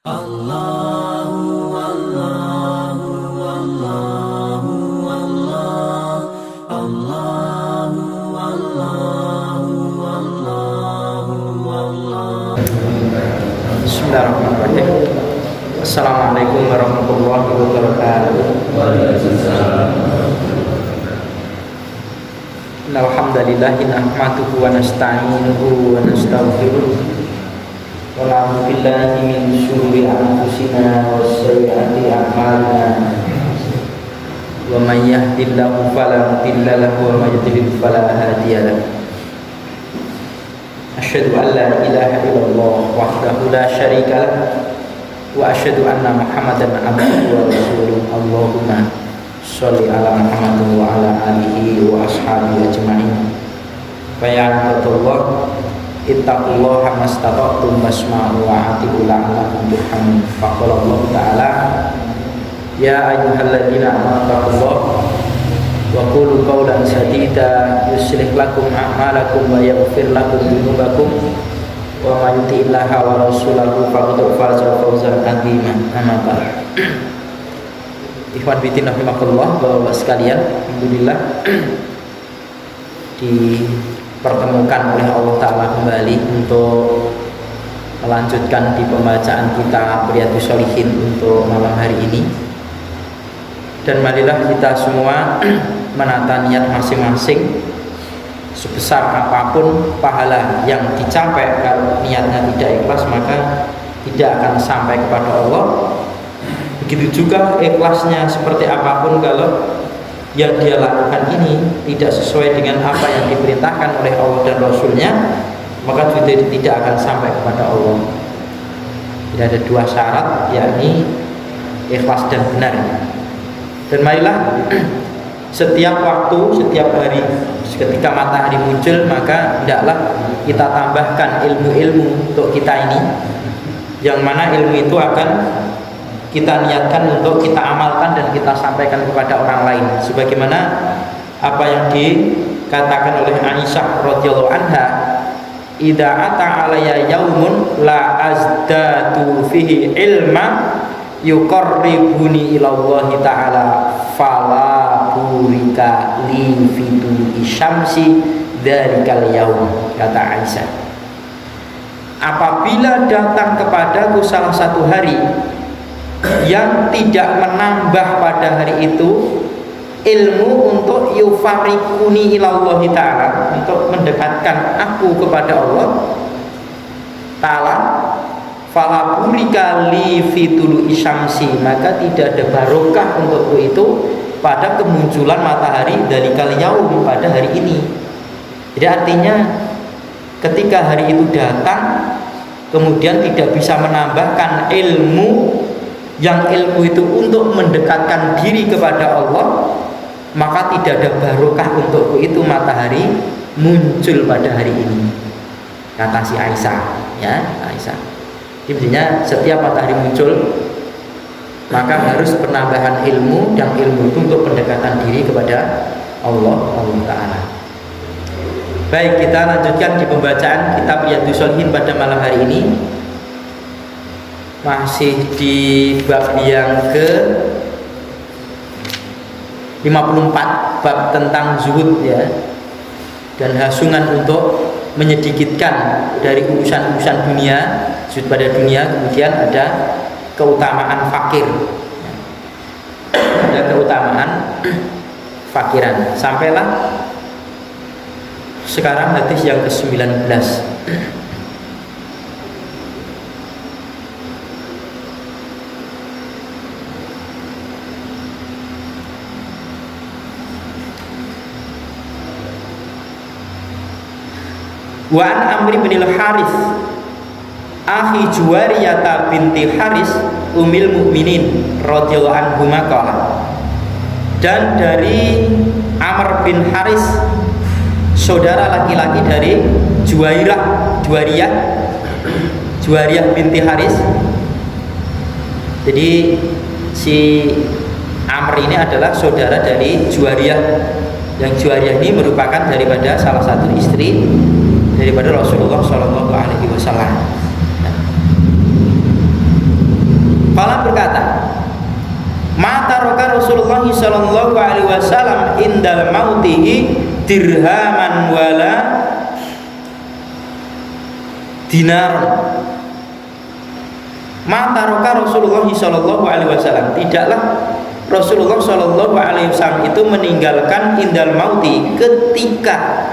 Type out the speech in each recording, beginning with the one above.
Allahu Allahu Allahu Allah Allahu Allahu Allahu Allah. Bismillahirrahmanirrahim. Assalamualaikum warahmatullahi wabarakatuh. Alhamdulillahi nahmaduhu wa nasta'inuhu wa nastaghfiruh. Wa na'udzu billahi min syururi anfusina wa sayyiati a'malina. Wa may yahdihillahu fala mudilla lahu wa may yudlil fala hadiya lahu. Asyhadu an la ilaha illallah wahdahu la syarika lah wa asyhadu anna Muhammadan abduhu wa rasuluh. Allahumma sholli ala Muhammad wa ala alihi wa ashabihi ajma'in. Fa ya ibadallah ittaqullaha mastata'tum wasma'u wa ati'u la'allakum turhamun. Faqala Allah ta'ala ya ayyuhalladzina amanu taqullaha wa qulu qawlan sadida yuslih lakum a'malakum wa yaghfir lakum dhunubakum wa may yuti'illaha wa rasulahu faqad faza fawzan 'aziman. Amma ba'd. Ikhwan fillah rahimakumullah, Bapak-bapak sekalian, alhamdulillah dipertemukan oleh Allah Ta'ala kembali untuk melanjutkan di pembacaan kita Riyadhus Shalihin untuk malam hari ini. Dan marilah kita semua menata niat masing-masing. Sebesar apapun pahala yang dicapai, kalau niatnya tidak ikhlas maka tidak akan sampai kepada Allah. Begitu juga ikhlasnya seperti apapun, kalau yang dia lakukan ini tidak sesuai dengan apa yang diperintahkan oleh Allah dan Rasulnya, maka juga tidak akan sampai kepada Allah. Tidak ada dua syarat, yakni ikhlas dan benar. Dan marilah setiap waktu, setiap hari, ketika matahari muncul, maka hendaklah kita tambahkan ilmu-ilmu untuk kita ini, yang mana ilmu itu akan kita niatkan untuk kita amalkan dan kita sampaikan kepada orang lain, sebagaimana apa yang dikatakan oleh Aisyah radhiyallahu anha, idza ata alayya yaumun la azdatu fihi ilma yuqarribuni ila Allah ta'ala fala burika li fitu isyamsi dzalikal yaum. Kata Aisyah, apabila datang kepadaku salah satu hari yang tidak menambah pada hari itu ilmu untuk yufarikuni ilallah ta'ala, untuk mendekatkan aku kepada Allah ta'ala, fala burika li fitulu isyamsi, maka tidak ada barokah untukku itu pada kemunculan matahari dari kali yaum, pada hari ini. Jadi artinya ketika hari itu datang kemudian tidak bisa menambahkan ilmu, yang ilmu itu untuk mendekatkan diri kepada Allah, maka tidak ada barokah untukku itu matahari muncul pada hari ini, kata si Aisyah, ya Aisyah. Intinya setiap matahari muncul maka harus penambahan ilmu, dan ilmu itu untuk pendekatan diri kepada Allah Ta'ala. Baik, kita lanjutkan di pembacaan kitab Riyadhus Shalihin pada malam hari ini. Masih di bab yang ke 54, bab tentang zuhud, ya, dan hasungan untuk menyedikitkan dari urusan-urusan dunia, zuhud pada dunia. Kemudian ada keutamaan fakir, ada keutamaan fakiran. Sampailah sekarang hadis yang ke-19. Wa an Amri bin al-Haris akhi Juwariyah binti Haris umil mukminin radhiyallahu anhu maqala, dan dari Amr bin Haris, saudara laki-laki dari Juwariyah binti Haris. Jadi si Amr ini adalah saudara dari Juwariyah, yang Juwariyah ini merupakan daripada salah satu istri daripada Rasulullah Shallallahu Alaihi Wasallam. Qala berkata, mata roka Rasulullah sallallahu alaihi wasallam indal mautihi dirhaman wala dinar. Mata roka Rasulullah sallallahu alaihi wasallam, tidaklah Rasulullah sallallahu alaihi wasallam itu meninggalkan indal mauti, ketika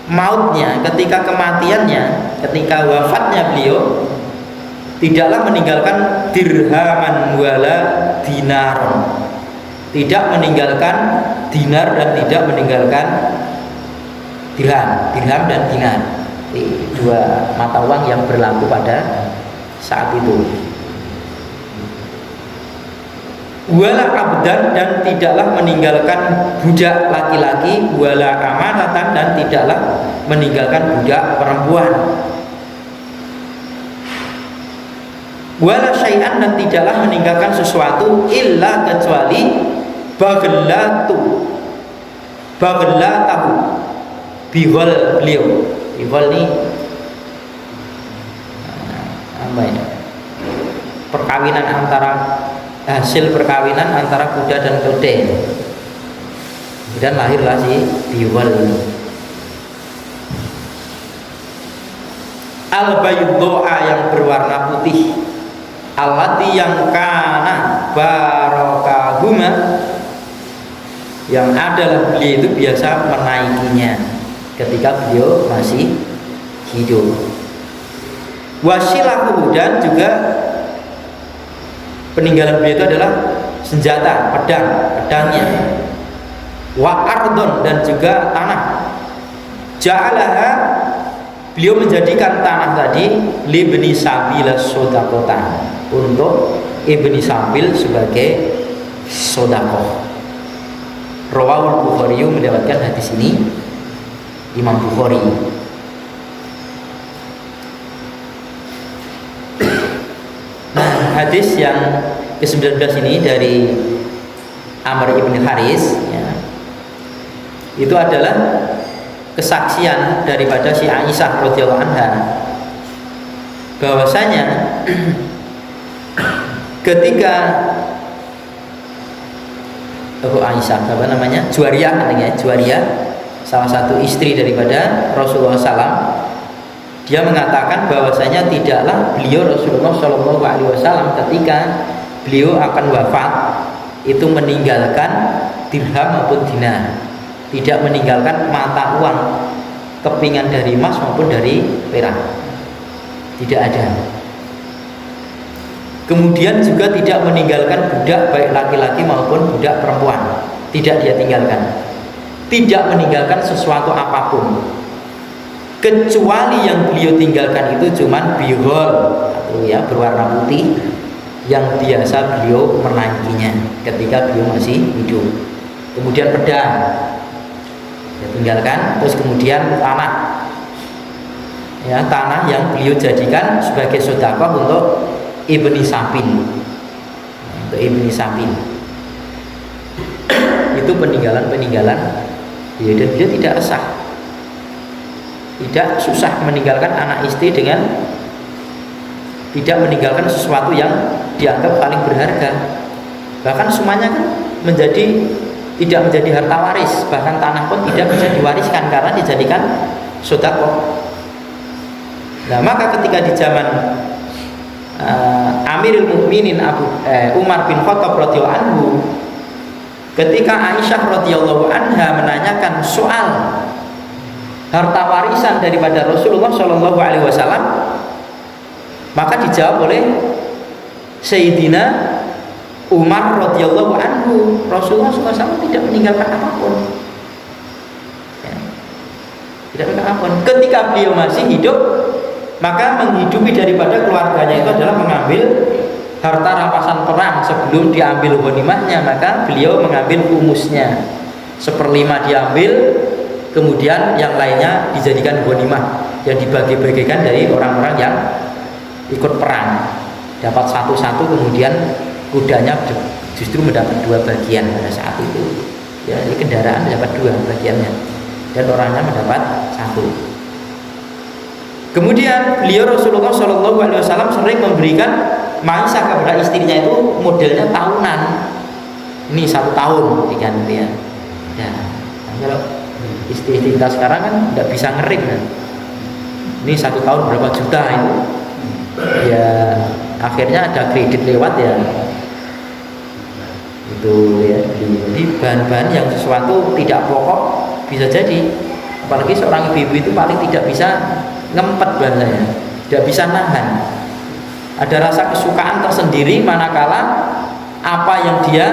mautnya, ketika kematiannya, ketika wafatnya beliau, tidaklah meninggalkan dirhaman wala dinar, tidak meninggalkan dinar dan tidak meninggalkan dirham dan dinar, dua mata uang yang berlaku pada saat itu. Wala abdan, dan tidaklah meninggalkan budak laki-laki, wala amanatan, dan tidaklah meninggalkan budak perempuan. Wala syai'an, dan tidaklah meninggalkan sesuatu illa kecuali baglatahu bihol beliau. Bihol ini apa ya? Perkawinan antara, hasil perkawinan antara kuda dan keledai, dan lahirlah si bihol ini. Al-baydha'a, yang berwarna putih, allati, yang kana barakahuma, yang adalah beliau itu biasa menaikinya ketika beliau masih hidup. Wasilahu, dan juga peninggalan beliau itu adalah senjata, pedangnya. Wa ardon, dan juga tanah. Ja'alaha, beliau menjadikan tanah tadi libni sabil sodakota, untuk ibni sabil sebagai sodakoh. Rawahul Bukhari, mendapatkan hadis ini Imam Bukhari. Nah, hadis yang ke-19 ini dari Amr ibn Haris, ya, itu adalah kesaksian daripada si Aisyah radhiyallahu anha, bahwasanya ketika Aisyah, apa namanya, Juwariyah, salah satu istri daripada Rasulullah SAW, dia mengatakan bahwasanya tidaklah beliau Rasulullah SAW ketika beliau akan wafat itu meninggalkan dirham maupun dinar, tidak meninggalkan mata uang, kepingan dari emas maupun dari perak, tidak ada. Kemudian juga tidak meninggalkan budak, baik laki-laki maupun budak perempuan, tidak dia tinggalkan. Tidak meninggalkan sesuatu apapun, kecuali yang beliau tinggalkan itu cuman bihol, atau ya berwarna putih, yang biasa beliau menaikinya ketika beliau masih hidup. Kemudian pedang dia tinggalkan, terus kemudian tanah, ya, tanah yang beliau jadikan sebagai sedekah untuk ibni sabil, itu peninggalan ya, dan dia tidak resah, tidak susah meninggalkan anak istri dengan tidak meninggalkan sesuatu yang dianggap paling berharga. Bahkan semuanya kan tidak menjadi harta waris, bahkan tanah pun tidak bisa diwariskan karena dijadikan sedekah. Nah, maka ketika di zaman Amirul Mukminin Umar bin Khattab radhiyallahu anhu, ketika Aisyah radhiyallahu anha menanyakan soal harta warisan daripada Rasulullah Shallallahu alaihi wasallam, maka dijawab oleh Sayyidina Umar radhiyallahu anhu, Rasulullah SAW tidak meninggalkan apapun, ya, tidak meninggalkan apapun. Ketika beliau masih hidup, maka menghidupi daripada keluarganya itu adalah mengambil harta rampasan perang. Sebelum diambil ghanimahnya, maka beliau mengambil humusnya, 1/5 diambil, kemudian yang lainnya dijadikan ghanimah, yang dibagi-bagikan dari orang-orang yang ikut perang. Dapat satu-satu, kemudian kudanya justru mendapat 2 bagian pada saat itu. Ya, ini kendaraan dapat 2 bagiannya, dan orangnya mendapat 1. Kemudian beliau Rasulullah SAW sering memberikan Maisha kepada istrinya itu modelnya tahunan. Ini 1 tahun diganti ya. Ya, kalau istri kita sekarang kan tidak bisa ngerik kan. Ini 1 tahun berapa juta itu? Ya akhirnya ada kredit lewat ya. Itu ya. Jadi bahan-bahan yang sesuatu tidak pokok bisa jadi. Apalagi seorang ibu-ibu itu paling tidak bisa ngempet bahasanya, tidak bisa nahan. Ada rasa kesukaan tersendiri manakala apa yang dia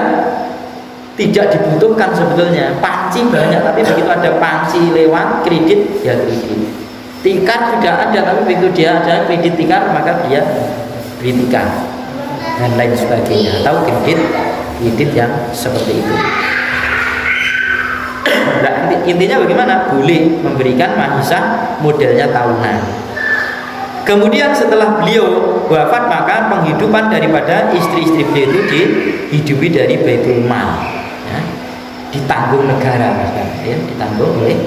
tidak dibutuhkan sebetulnya. Panci banyak tapi begitu ada panci lewat kredit ya kredit. Tikar tidak ada tapi begitu dia ada kredit tikar maka dia beli tikar dan lain sebagainya. Tahu kredit yang seperti itu. Nah, intinya bagaimana? Boleh memberikan mahisah modelnya tahunan. Kemudian setelah beliau wafat maka penghidupan daripada istri-istri beliau itu dihidupi dari Baitul Mal, ya, ditanggung negara, ya, ditanggung oleh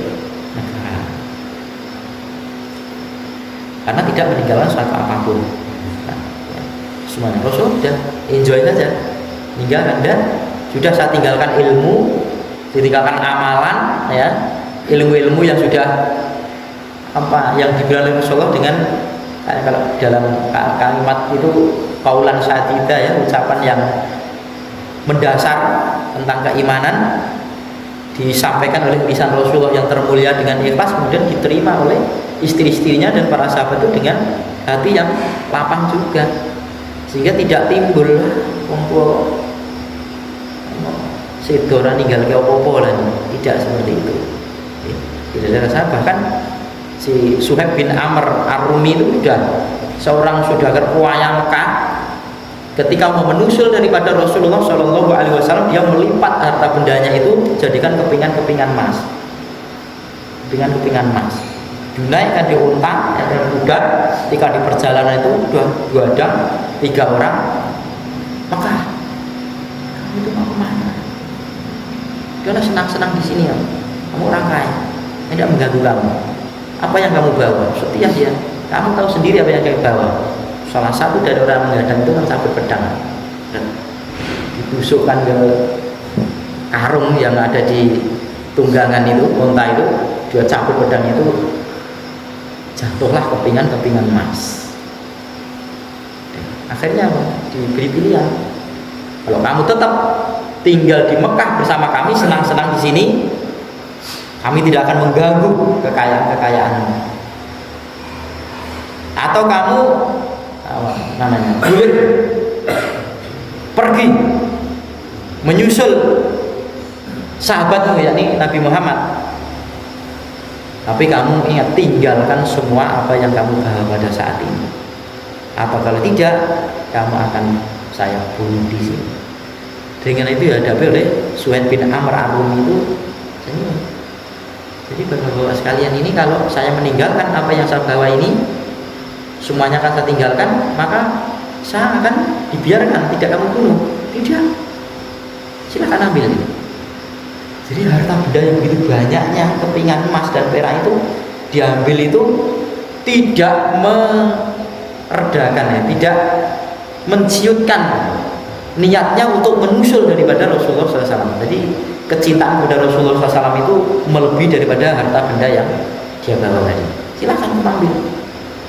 negara karena tidak meninggalkan suatu apapun. Nah, ya, semuanya Rasul sudah enjoy saja, meninggalkan dan sudah saya tinggalkan ilmu, ditinggalkan amalan, ya, ilmu-ilmu yang sudah apa yang dibilang Rasulullah dengan kalau dalam kalimat itu kaulan sadida ya, ucapan yang mendasar tentang keimanan disampaikan oleh lisan Rasulullah yang termulia dengan ikhlas, kemudian diterima oleh istri-istrinya dan para sahabat itu dengan hati yang lapang juga, sehingga tidak timbul kumpul sedora ninggal ke opo-opo lah, tidak seperti itu. Tidak ada rasa. Bahkan si Suhaib bin Amr Ar-Rumi itu sudah seorang saudagar kuaya Mekah, ketika mau menusul daripada Rasulullah Shallallahu Alaihi Wasallam, dia melipat harta bendanya itu jadikan kepingan-kepingan emas, kepingan-kepingan emas, dinaikkan di unta dan kuda. Ketika di perjalanan itu dua ada 3 orang, Mekah, kamu itu mau kemana? Karena senang-senang di sini ya, kamu orang kaya, tidak mengganggu kamu. Apa yang kamu bawa? Setia dia. Kamu tahu sendiri apa yang kamu bawa. Salah satu dari orang menghadang itu kan sabit pedang, ditusukkan ke karung yang ada di tunggangan itu, unta itu, dia cabut pedang itu, jatuhlah kepingan-kepingan emas. Akhirnya diberi pilihan. Kalau kamu tetap tinggal di Mekah bersama kami, senang-senang di sini, kami tidak akan mengganggu kekayaan-kekayaanmu. Atau kamu boleh pergi menyusul sahabatmu, yakni Nabi Muhammad. Tapi kamu ingat, tinggalkan semua apa yang kamu bawa pada saat ini. Apa kalau tidak, kamu akan saya bunuh di sini. Dengan itu dihadapi oleh Suhaib bin Amr Ar-Rumi itu senyum. Jadi bapak-bapak sekalian, ini kalau saya meninggalkan apa yang saya bawa ini, semuanya akan saya tinggalkan, maka saya akan dibiarkan, tidak kamu bunuh. Tidak, silakan ambil. Jadi harta benda yang begitu banyaknya, kepingan emas dan perak itu diambil itu tidak meredakan ya, tidak menciutkan niatnya untuk menusul daripada Rasulullah SAW. Jadi kecintaan kepada Rasulullah SAW itu melebihi daripada harta benda yang dia bawa tadi. Silakan ambil,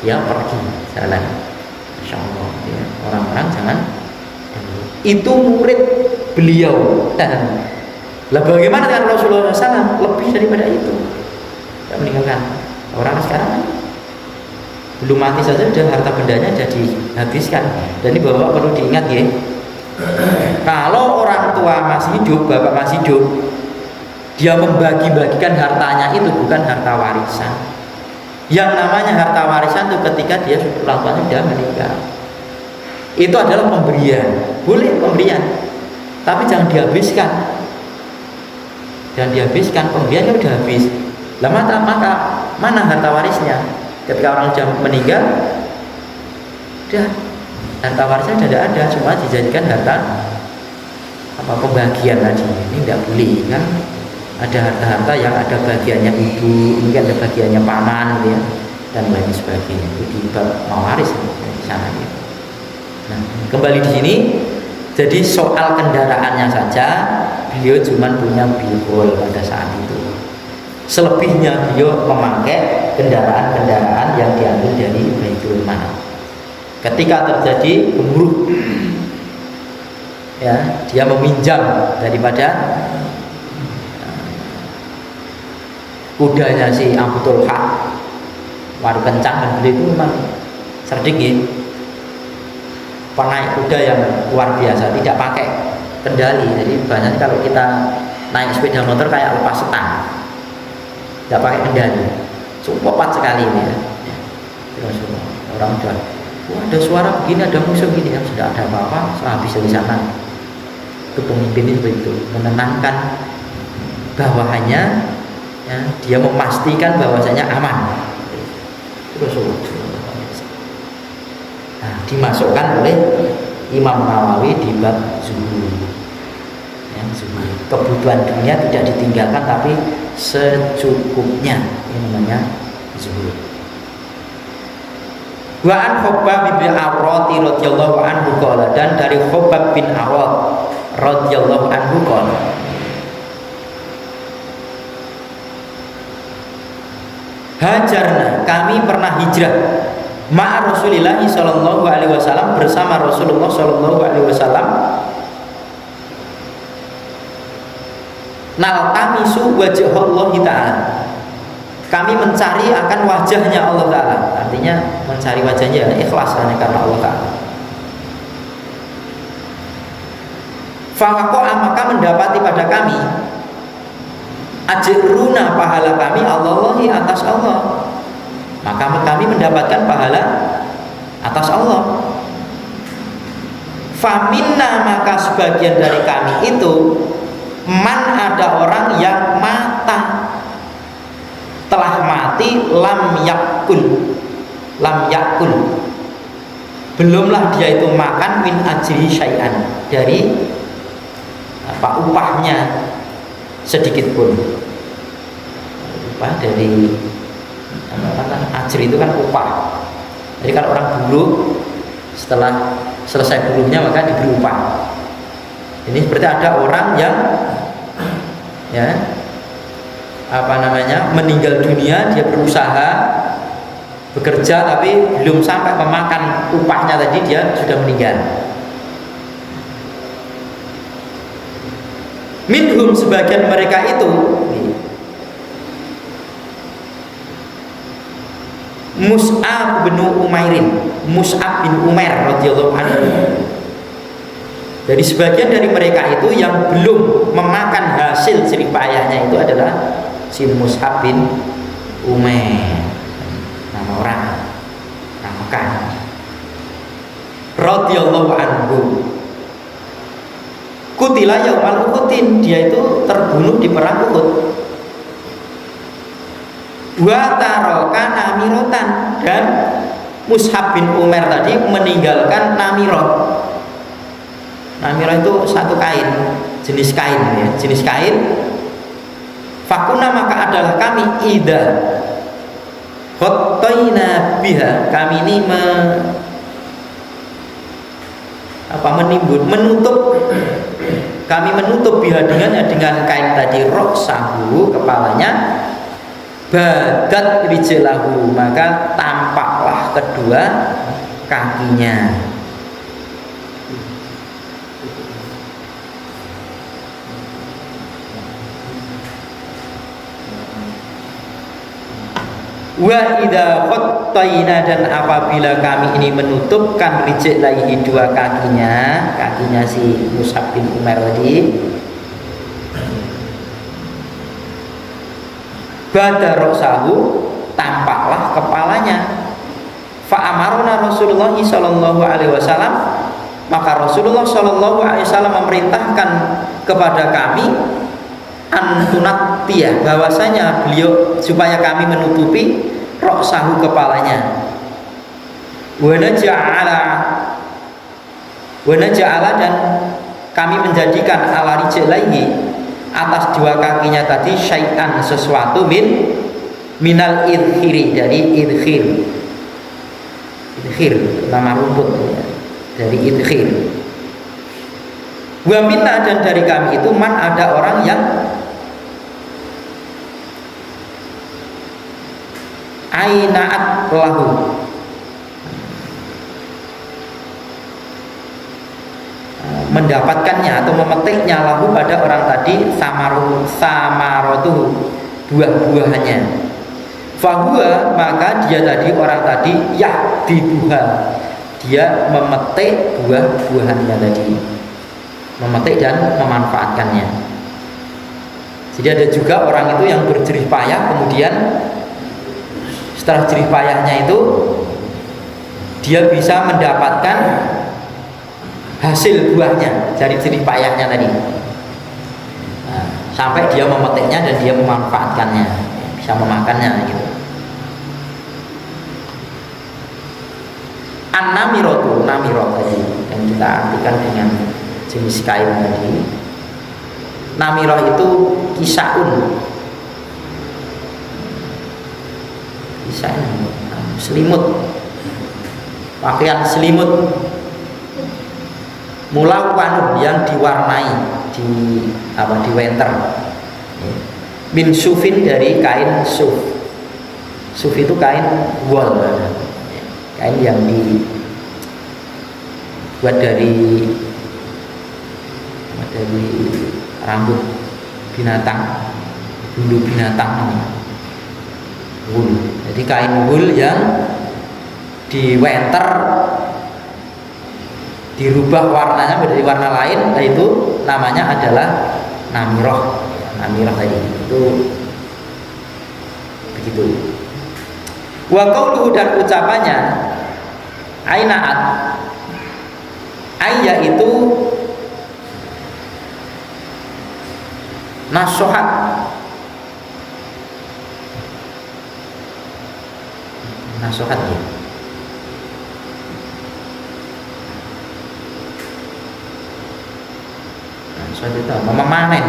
dia pergi jalan. Insya Allah ya, orang-orang jangan. Itu murid beliau. Lah bagaimana dengan Rasulullah SAW? Lebih daripada itu. Tidak meninggalkan. Orang sekarang kan belum mati saja sudah harta bendanya jadi habiskan. Dan ini bapak perlu diingat ya. Kalau orang tua masih hidup, bapak masih hidup, dia membagi-bagikan hartanya itu bukan harta warisan. Yang namanya harta warisan itu ketika dia orang tuanya sudah meninggal. Itu adalah pemberian, boleh pemberian, tapi jangan dihabiskan. Jangan dihabiskan, pemberiannya sudah habis. Lah maka mana harta warisnya? Ketika orang sudah meninggal, sudah harta warisnya sudah tidak ada, cuma dijadikan harta apa pembagian tadi. Ini tidak boleh kan? Ada harta-harta yang ada bagiannya ibu, mungkin ada bagiannya paman, gitu ya, dan lain sebagainya. Itu di bab mawaris di sana. Ya. Nah, kembali di sini, jadi soal kendaraannya saja beliau cuma punya bihul pada saat itu. Selebihnya beliau memakai kendaraan-kendaraan yang diambil dari Baitul Mal. Ketika terjadi gemuruh, ya, dia meminjam daripada kudanya si Abdul Haq, waru kencang, dan beliau itu memang cerdik ya, penaik kuda yang luar biasa, tidak pakai kendali. Jadi banyak kalau kita naik sepeda motor kayak lepas setang, tidak pakai kendali, cepat sekali ini ya. Terus orang udah, wah, ada suara begini, ada musuh gini, ya sudah ada apa-apa, habis dari sana. Itu pemimpin itu menenangkan bawahannya, ya, dia memastikan bahwasanya aman. Terus nah, dimasukkan oleh Imam Nawawi di bab zuhud. Ya, zuhud. Kebutuhan dunia tidak ditinggalkan tapi secukupnya, ini namanya zuhud. Wa an Khabbab bin Arad radhiyallahu anhu qala, dan dari Khabbab bin Arad radhiyallahu anhu qala, hajarna, kami pernah hijrah, ma'a Rasulillah sallallahu alaihi wasallam, bersama Rasulullah sallallahu alaihi wasallam, naltamisu wajhallahi ta'ala, kami mencari akan wajahnya Allah Ta'ala. Artinya mencari wajahnya, ikhlas hanya karena Allah Ta'ala. Fawaqa'a, maka mendapati pada kami ajruna, pahala kami Allahi, atas Allah. Maka kami mendapatkan pahala atas Allah. Faminna, maka sebagian dari kami itu, man, ada orang yang mata, telah mati, lam yakul, belumlah dia itu makan, min ajri syai'an, dari upahnya sedikit pun. Upah dari ajri itu kan upah. Jadi kalau orang buruh, setelah selesai buruhnya maka diberi upah. Ini seperti ada orang yang meninggal dunia, dia berusaha bekerja tapi belum sampai memakan upahnya tadi, dia sudah meninggal. Minhum, sebagian mereka itu, Mus'ab bin Umair radhiyallahu anhu. Dari sebagian dari mereka itu yang belum memakan hasil jerih payahnya itu adalah si Mus'ab bin Umair, nama orang Mekah, radhiyallahu anhu. Kutila yaumal Uhudin, dia itu terbunuh di perang Uhud. Wa taraka namirotan, dan Mus'ab bin Umair tadi meninggalkan namirot. Namirot itu satu kain, jenis kain ya, jenis kain. Fakuna, maka adalah kami, ida khotoina biha, kami ini menutup, kami menutup biha dengan kain tadi, roksahu, kepalanya, badat rijlahu, maka tampaklah kedua kakinya. Wa idza khattaina, dan apabila kami ini menutupkan rijlaihi, dua kakinya si Mus'ab bin Umair tadi, badaroksahu, tampaklah kepalanya. Fa amarna Rasulullah sallallahu alaihi wasallam, maka Rasulullah sallallahu alaihi wasallam memerintahkan kepada kami, antunatiyah, bahwasanya beliau supaya kami menutupi roksahu, kepalanya. Wa naja'ala, dan kami menjadikan ala rijlaihi, atas dua kakinya tadi, syai'an, sesuatu, minal idkhiri, dari idkhir, nama rumput ya. dari idkhil. Wa minna, dan dari kami itu man, ada orang yang ainaat lahu, mendapatkannya atau memetiknya lahu pada orang tadi samarotu, buah-buahannya. Fahuwa, maka dia tadi, orang tadi, yahdibuha, dia memetik buah-buahannya tadi, memetik dan memanfaatkannya. Jadi ada juga orang itu yang berjerih payah, kemudian setelah jerih payahnya itu dia bisa mendapatkan hasil buahnya dari jerih payahnya tadi. Nah, sampai dia memetiknya dan dia memanfaatkannya, bisa memakannya gitu. An-namirotu, namirot tadi yang kita artikan dengan jenis kain tadi. Namirah itu kisaun, selimut, pakaian selimut, mulawan yang diwarnai, di wenter, min sufin, dari kain suf. Suf itu kain wool, kain yang dibuat dari rambut binatang, bulu binatang, wool. Jadi kain wool yang diwenter, dirubah warnanya menjadi warna lain, itu namanya adalah namirah. Namirah tadi itu begitu. Wa qauluhu, dan ucapannya ainaat, ayya itu nasohat, nasohat ya. Nasohat itu memanen,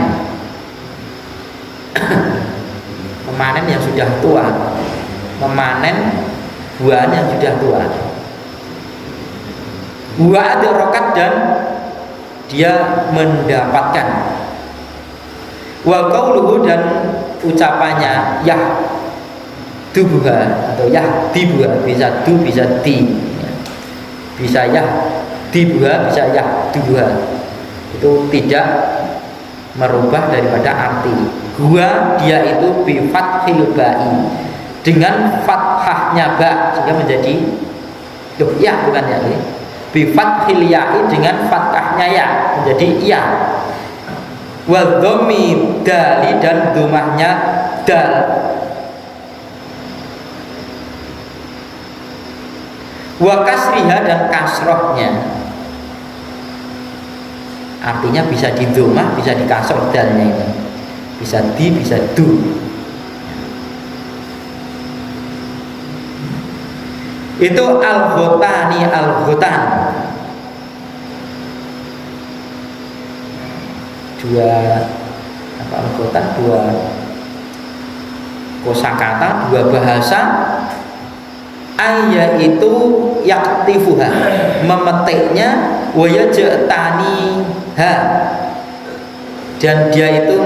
memanen yang sudah tua, memanen buah yang sudah tua. Wa adrokat, dan dia mendapatkan. Wa qauluhu, dan ucapannya yahdubuha atau yahdibuha, bisa du bisa di, bisa yahdibuha bisa yahdubuha, itu tidak merubah daripada arti. Gua, dia itu bi fathil ba'i, dengan fathahnya ba, sehingga menjadi ya, bukan ya ini, bi fathil ya'i, dengan fathahnya ya menjadi iya. Wa dhammi dali, dan dhammahnya dal. Wa kasriha, dan kasrohnya, artinya bisa di dhammah, bisa di kasroh dalnya ini, bisa di, bisa du. Itu al-ghotani, al-ghotan, dua al-ghotan, dua kosakata, dua bahasa. Ayya itu yaktifuha, memetiknya, wa yajtaniha, dan dia itu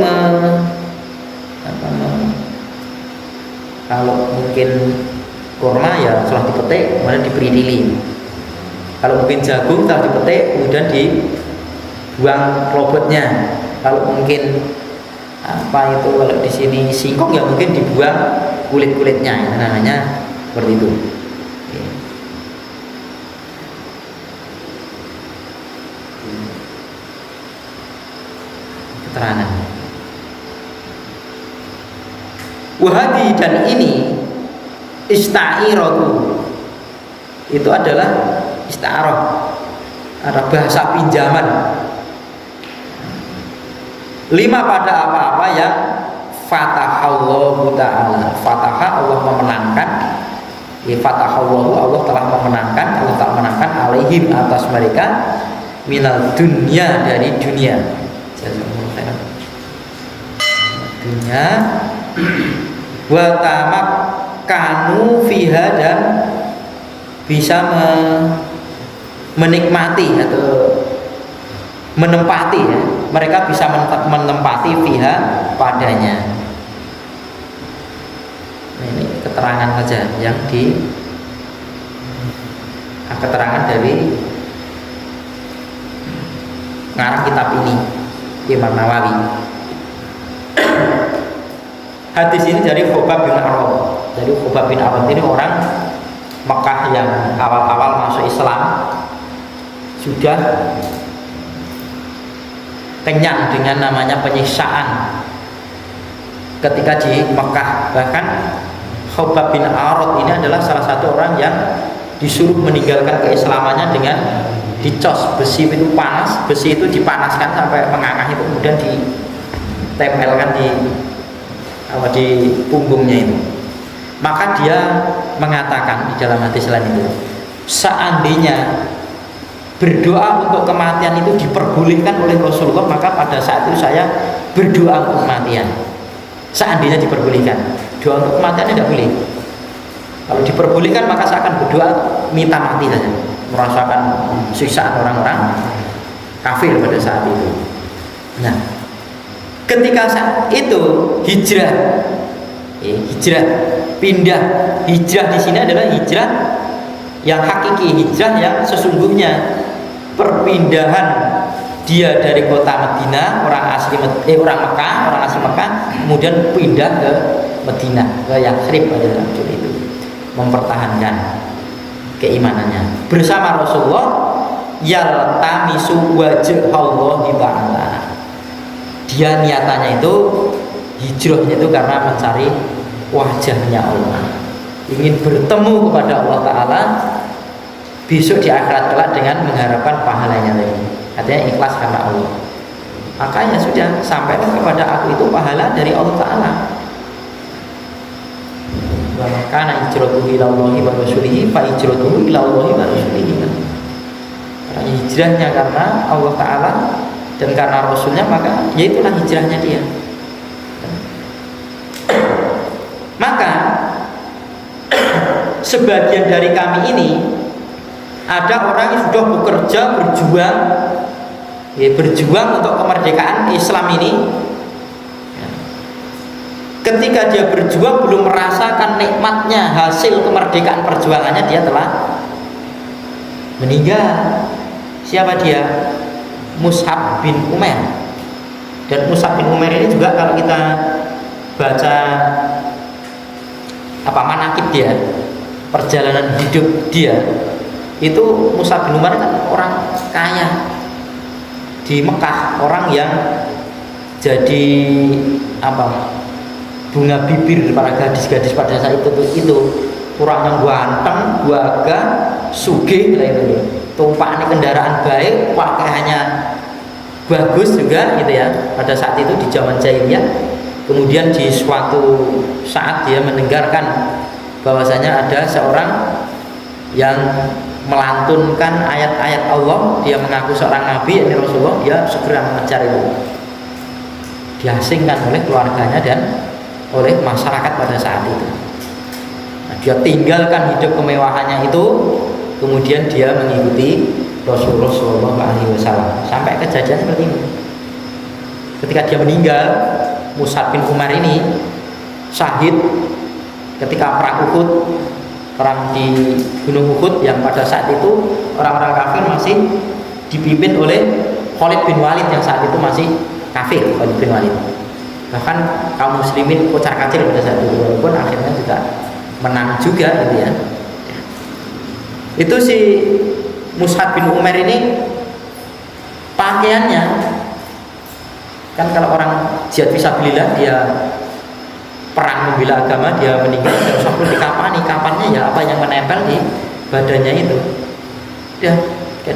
kalau mungkin kurma ya setelah dipetik kemudian diberi lilin. Kalau mungkin jagung setelah dipetik kemudian dibuang klobotnya. Kalau mungkin apa itu, kalau di sini singkong ya mungkin dibuang kulit-kulitnya, namanya seperti itu. Keterangan. Wahadi, dan ini ista'iratu, itu adalah ista'arah, ada bahasa pinjaman. Lima, pada apa-apa yang fatahallahu ta'ala, fataha, Allah memenangkan, fatahallahu, Allah telah memenangkan, Allah telah menangkan alaihim, atas mereka, minal dunya, dari dunia, dunia, wa tamakkanu fiha, dan bisa menikmati atau menempati ya. Mereka bisa menempati fiha padanya. Ini keterangan saja yang keterangan dari ngarang kitab ini Imam Nawawi. Hadis ini dari Khobab bin Arad. Jadi Khobab bin Arad ini orang Mekah yang awal-awal masuk Islam, sudah kenyang dengan namanya penyiksaan ketika di Mekah. Bahkan Khobab bin Arad ini adalah salah satu orang yang disuruh meninggalkan keislamannya dengan dicos. Besi itu panas, besi itu dipanaskan sampai mengangah, itu kemudian ditempelkan di punggungnya itu. Maka dia mengatakan di dalam hadis lain itu, seandainya berdoa untuk kematian itu diperbolehkan oleh Rasulullah, maka pada saat itu saya berdoa untuk kematian. Seandainya diperbolehkan, doa untuk kematian tidak boleh. Kalau diperbolehkan maka saya akan berdoa minta mati saja, merasakan siksaan orang-orang kafir pada saat itu. Nah, ketika saat itu hijrah, pindah. Hijrah di sini adalah hijrah yang hakiki, hijrah yang sesungguhnya, perpindahan dia dari kota Madinah, orang Mekah, orang asli Mekah, kemudian pindah ke Madinah, ke Yatsrib pada waktu itu, mempertahankan keimanannya bersama Rasulullah. Yaltamisu wajh Allah Ta'ala. Dia niatannya itu, hijrahnya itu karena mencari wajahnya Allah, ingin bertemu kepada Allah Ta'ala besok di akhirat kelak dengan mengharapkan pahalanya lagi. Artinya ikhlas karena Allah. Makanya sudah sampailah kepada aku itu pahala dari Allah Ta'ala. Wa kana hijratuhu ila Allahi wa rasulihi fa hijratuhu ila Allahi wa rasulihi. Karena hijrahnya karena Allah Ta'ala dan karena Rasulnya, maka yaitulah hijrahnya dia. Maka sebagian dari kami ini ada orang yang sudah bekerja, berjuang untuk kemerdekaan Islam ini. Ketika dia berjuang belum merasakan nikmatnya hasil kemerdekaan perjuangannya, dia telah meninggal. Siapa dia? Mus'ab bin Umair. Dan Mus'ab bin Umair ini juga kalau kita baca manaqib dia, perjalanan hidup dia, itu Mus'ab bin Umair kan orang kaya di Mekah, orang yang jadi bunga bibir para gadis-gadis pada saat itu orang yang ganteng, gagah, sugih lah itu, tumpahan kendaraan baik, pakaiannya bagus juga gitu ya pada saat itu di zaman jahiliyah. Kemudian di suatu saat dia mendengarkan bahwasanya ada seorang yang melantunkan ayat-ayat Allah, dia mengaku seorang nabi, yakni Rasulullah. Dia segera mengejar itu, diasingkan oleh keluarganya dan oleh masyarakat pada saat itu. Nah, dia tinggalkan hidup kemewahannya itu, kemudian dia mengikuti Rasulullah SAW sampai kejadian seperti ini. Ketika dia meninggal, Mus'ab bin Umar ini syahid ketika perang Uhud, perang di Gunung Uhud yang pada saat itu orang-orang kafir masih dipimpin oleh Khalid bin Walid yang saat itu masih kafir. Khalid bin Walid, bahkan kaum muslimin kocar-kacir pada saat itu, walaupun akhirnya juga menang juga gitu ya. Itu si Mus'ab bin Umar ini pakaiannya kan, kalau orang jihad fisabilillah, dia perang membela agama, dia meninggal tidak usah perlu dikapani, kapannya ya apa yang menempel di badannya itu, dia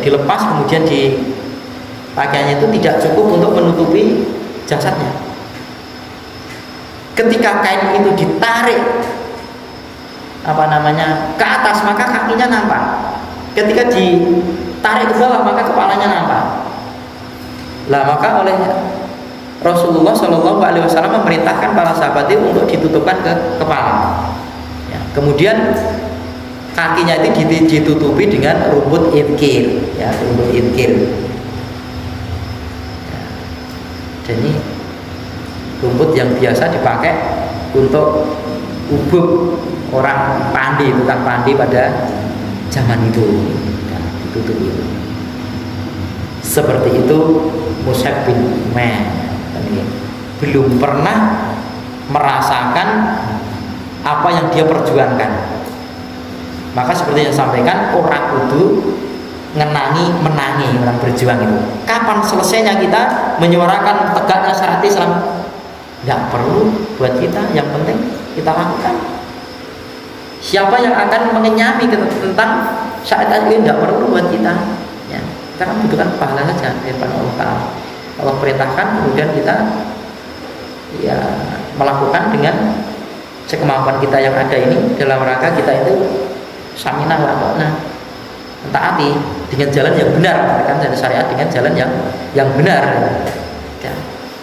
dilepas, kemudian di pakaiannya itu tidak cukup untuk menutupi jasadnya. Ketika kain itu ditarik ke atas, maka kakinya nampak. Ketika ditarik ke bawah, maka kepalanya nampak. Lah maka oleh Rasulullah SAW memerintahkan para sahabat itu untuk ditutupkan ke kepala. Ya, kemudian kakinya itu ditutupi dengan rumput idkir, ya, rumput idkir. Ya. Jadi rumput yang biasa dipakai untuk ubuk orang pandi, tukang pandi pada zaman itu, ya, ditutup itu. Seperti itu Mus'ab bin Umair belum pernah merasakan apa yang dia perjuangkan. Maka seperti yang sampaikan, orang kudu menangi orang berjuang itu. Kapan selesainya kita menyuarakan tegaknya syariat Islam? Tidak perlu buat kita, yang penting kita lakukan. Siapa yang akan mengenyami tentang syariat ini tidak perlu buat kita, ya. Kita kan butuhkan pahala saja daripada Allah Ta'ala. Allah perintahkan, kemudian kita ya melakukan dengan sekemampuan kita yang ada ini, dalam rangka kita itu saminah wa ta'na, mentaati dengan jalan yang benar, kan dari syariat dengan jalan yang benar. Ya.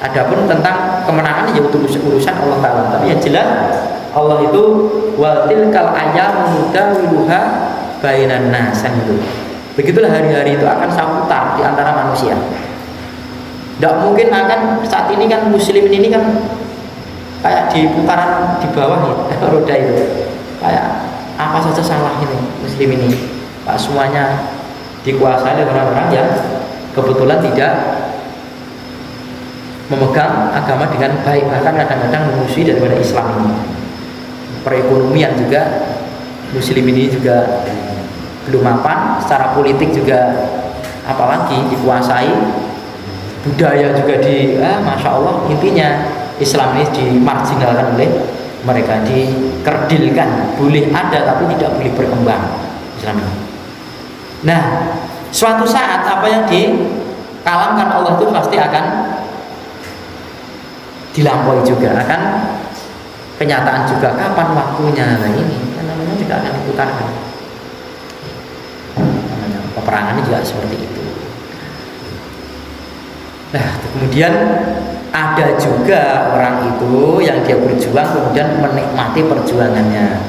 Adapun tentang kemenangan ya urusan Allah Ta'ala. Tapi yang jelas Allah itu wa tilkal ayyamu nudawiluha bainan nas, itu. Begitulah hari-hari itu akan saputar di antara manusia. Tidak mungkin akan saat ini kan muslimin ini kan kayak di putaran di bawah ya, roda itu kayak apa saja salah ini muslim ini, Pak, semuanya dikuasai oleh orang-orang yang kebetulan tidak memegang agama dengan baik, bahkan kadang-kadang memusuhi daripada Islam ini. Perekonomian juga muslim ini juga belum mapan, secara politik juga apalagi dikuasai, budaya juga Masya Allah, intinya Islam ini dimarginalkan oleh mereka, dikerdilkan, boleh ada tapi tidak boleh berkembang Islam ini. Nah, suatu saat apa yang dikalamkan Allah itu pasti akan dilampaui juga, akan kenyataan juga. Kapan waktunya? Nah ini kan namanya juga akan diputarkan. Peperangan ini juga seperti itu. Nah, kemudian ada juga orang itu yang dia berjuang kemudian menikmati perjuangannya.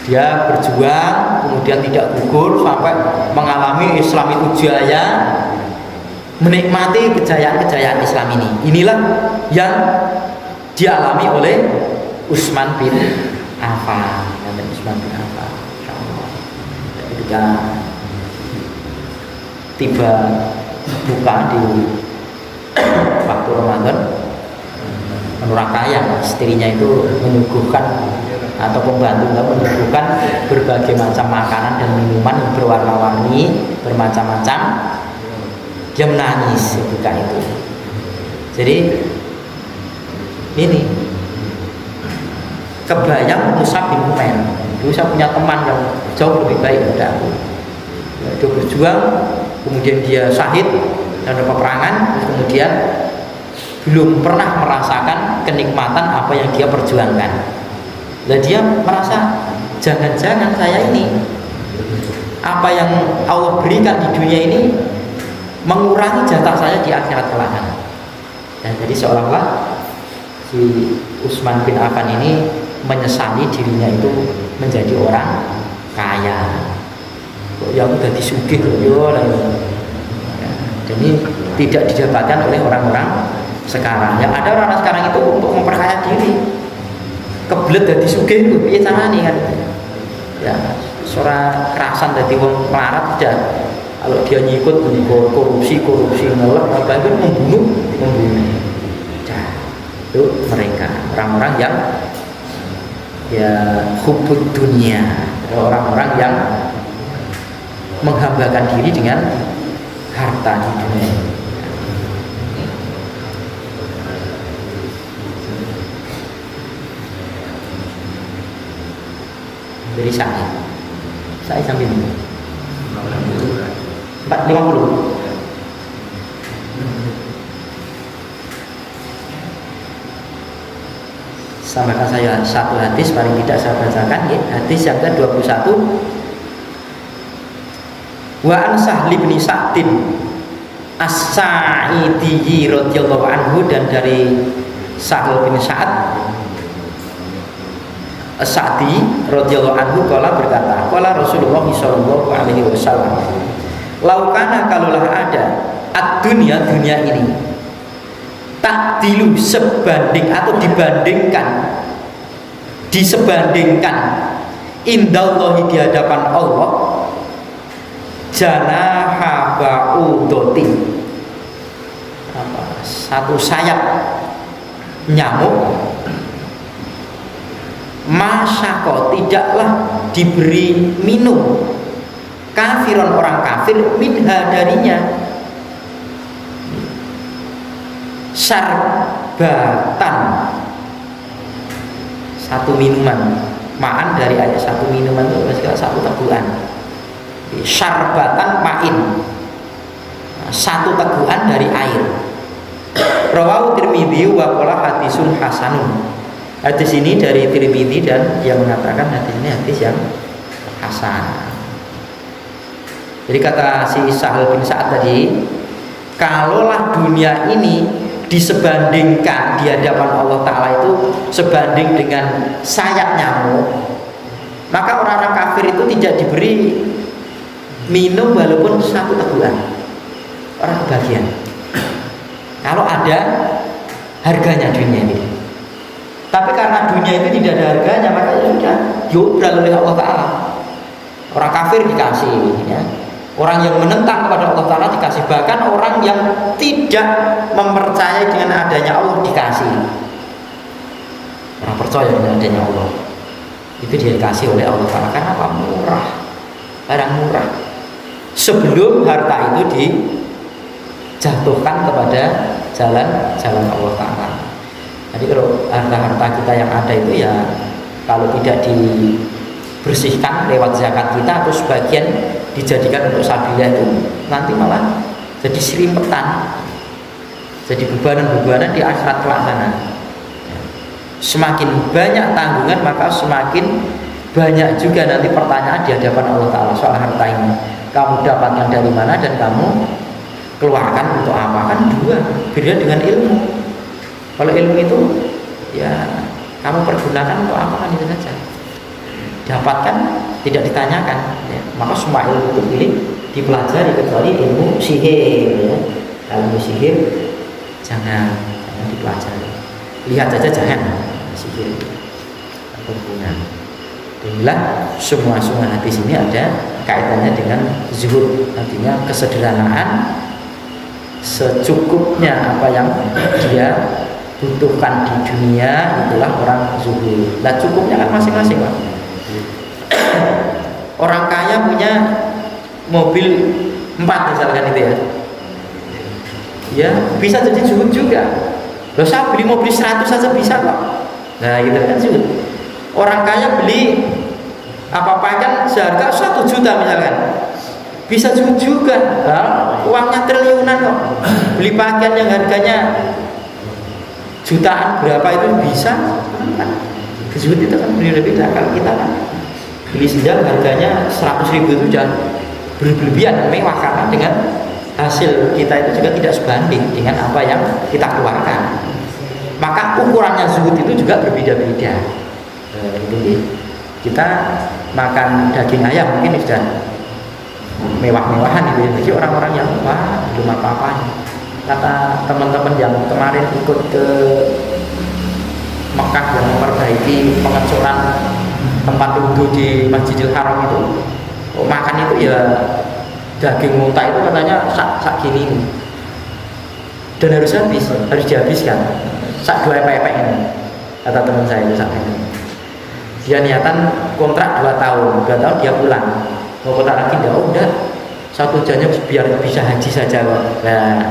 Dia berjuang kemudian tidak gugur sampai mengalami Islam itu jaya, menikmati kejayaan-kejayaan Islam ini. Inilah yang dialami oleh Utsman bin Affan. Utsman bin Affan, ketika tiba buka di waktu Ramadan, menurut kaya istrinya itu menyuguhkan atau pembantu menyuguhkan berbagai macam makanan dan minuman yang berwarna-warni bermacam-macam. Dia menangis ketika itu. Jadi ini kebayang Mus'ab bin Umair. Dulu saya punya teman yang jauh lebih baik dari aku. Dia berjuang, kemudian dia syahid dalam peperangan, kemudian belum pernah merasakan kenikmatan apa yang dia perjuangkan. Nah, dia merasa jangan-jangan saya ini apa yang Allah berikan di dunia ini mengurangi jatah saya di akhirat kelak. Dan jadi seolah-olah si Utsman bin Affan ini menyesali dirinya itu menjadi orang kaya. Kok ya udah disugih yo lah. Jadi tidak didapatkan oleh orang-orang sekarang. Yang ada orang sekarang itu untuk memperkaya diri, kebelet dadi sugih itu piye carane kan? Ya, ora kerasan dadi wong melarat udah. Kalau dia nyikut korupsi ngelak, apa itu membunuh. Nah, itu mereka orang-orang yang ya hubbud dunia, orang-orang yang menghambakan diri dengan harta di dunia. Dari saya sampai ini 450. Sampaikan saya satu hadis paling tidak saya bacakan ya. Hadis yang ke-21. Wa an Sahli bin Sa'din As-Sa'idi radhiyallahu anhu, dan dari Sahl bin Sa'ad As-Sa'di radhiyallahu anhu qala berkata, qala Rasulullah sallallahu alaihi wasallam, laukana kalaulah ada ad-dunya, dunia ini, takdilu sebanding atau dibandingkan, disebandingkan indallahi di hadapan Allah, janaha ba'udoti, satu sayap nyamuk, masyako tidaklah diberi minum kafiron orang kafir minha darinya syarbatan, satu minuman, ma'an dari ayat satu minuman itu maksudnya satu teguhan, syarbatan ma'in, satu teguhan dari air. Rawahu Tirmidzi wa qala hadisun hasanun. Hadis ini dari Tirmidzi dan yang mengatakan hadis ini hadis yang hasan. Jadi kata si Sahal bin Sa'ad tadi, kalaulah dunia ini disebandingkan di hadapan Allah Ta'ala itu sebanding dengan sayap nyamuk, maka orang-orang kafir itu tidak diberi minum walaupun satu teguhan, orang kebagian. Kalau ada harganya dunia ini, tapi karena dunia itu tidak ada harganya, maka ya sudah diobral oleh Allah Ta'ala. Orang kafir dikasih, ya. Orang yang menentang kepada Allah Ta'ala dikasih, bahkan orang yang tidak mempercayai dengan adanya Allah dikasih. Orang percaya dengan adanya Allah itu dia dikasih oleh Allah Ta'ala. Karena apa? Murah, barang murah. Sebelum harta itu dijatuhkan kepada jalan Allah Ta'ala. Jadi kalau harta-harta kita yang ada itu ya, kalau tidak dibersihkan lewat zakat kita atau sebagian dijadikan untuk sabilillah itu, nanti malah jadi serimpetan, jadi bebanan-bebanan di akhirat kelak sana. Semakin banyak tanggungan, maka semakin banyak juga nanti pertanyaan di hadapan Allah Ta'ala soal harta ini. Kamu dapatkan dari mana dan kamu keluarkan untuk apa? Kan dua, beda dengan ilmu. Kalau ilmu itu ya kamu pergunakan untuk apa, kan itu saja. Dapatkan tidak ditanyakan, ya. Maka semua ilmu itu pilih dipelajari kecuali ilmu sihir, ya. Ilmu sihir jangan dipelajari, lihat saja jangan sihir berguna. Inilah semua hadis ini ada kaitannya dengan zuhud, artinya kesederhanaan, secukupnya apa yang dia butuhkan di dunia, itulah orang zuhud. Lah cukupnya kan masing-masing, Pak. Orang kaya punya mobil 4 misalkan itu ya, ya bisa jadi zuhud juga. Loh, saya beli mobil 100 saja bisa kok. Nah gitu kan zuhud. Orang kaya beli apa-apa kan seharga 1 juta misalkan, bisa zuhud juga. Nah, uangnya triliunan kok, beli pakaian yang harganya jutaan berapa itu bisa kan. Zuhud itu kan berbeda. Kalau kita kan beli sendal harganya 100.000 itu jangan berlebihan mewah, karena dengan hasil kita itu juga tidak sebanding dengan apa yang kita keluarkan. Maka ukurannya zuhud itu juga berbeda-beda. Kita makan daging ayam mungkin sudah mewah-mewahan itu bagi orang-orang yang wah belum apa-apa. Kata teman-teman yang kemarin ikut ke Mekah yang memperbaiki pengecoran tempat wudhu di Masjidil Haram itu, makan itu ya daging unta itu katanya sak gini ini, dan harus dihabiskan sak 2 pepek ini, kata teman saya itu sak ini. Dia niatan kontrak 2 tahun dia pulang, mau kontrak lagi udah 1 jamnya biar bisa haji saja kok. Nah,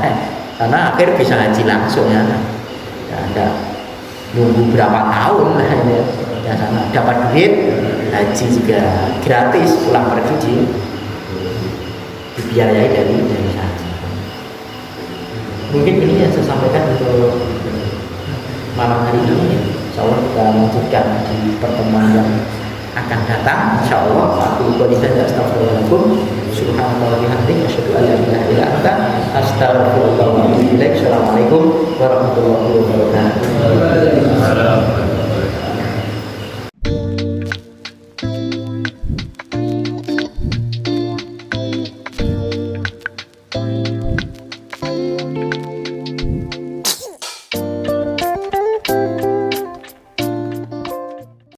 karena akhir bisa haji langsung ya, ada nunggu berapa tahun lah ini ya, sana dapat duit haji juga gratis, pulang pergi dibiayai dari sana. Mungkin ini yang saya sampaikan untuk malam hari ini. Insyaallah kita lanjutkan di pertemuan yang akan datang. Insyaallah aku qadidan astagfirullahaladzim, subhanallah bihamdihi asyhadu an la ilaha illa anta astaghfiruka wa atubu ilaik. Assalamualaikum warahmatullahi wabarakatuh.